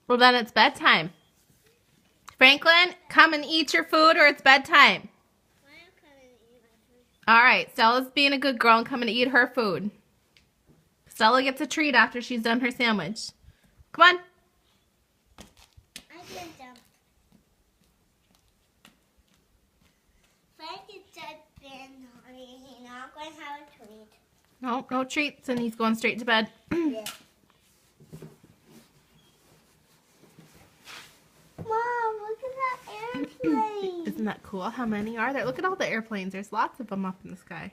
Well, then it's bedtime. Franklin, come and eat your food or it's bedtime. All right, Stella's being a good girl and coming to eat her food. Stella gets a treat after she's done her sandwich. Come on. I can jump. Frank is just been naughty. He's not going to have a treat. No, no treats, and he's going straight to bed. Yeah. Mom, look at that airplane. Isn't that cool? How many are there? Look at all the airplanes. There's lots of them up in the sky.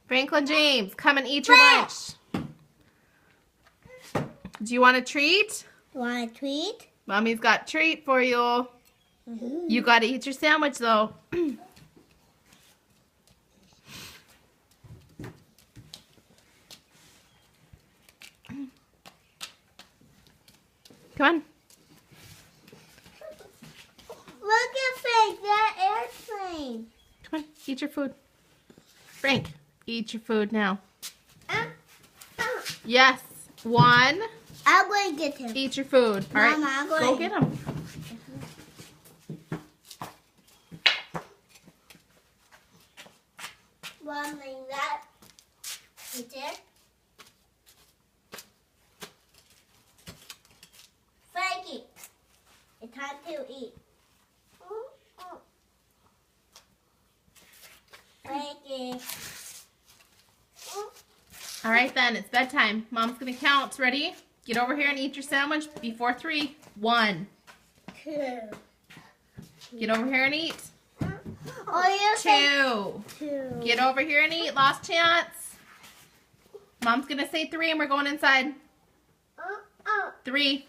Franklin James, come and eat your lunch. Do you want a treat? Want a treat? Mommy's got a treat for you. You got to eat your sandwich, though. Come on. Look at Frank, that airplane. Come on, eat your food. Frank, eat your food now. Yes. One. I'm going to get him. Eat your food. All right, Mama, I'm going. go get him. One like that. Right there. Frankie, it's time to eat. Frankie. All right, then. It's bedtime. Mom's going to count. Ready? Get over here and eat your sandwich before 3. 1. 2. Get over here and eat. Oh, you 2. 2. Get over here and eat. Last chance. Mom's going to say 3 and we're going inside. 3.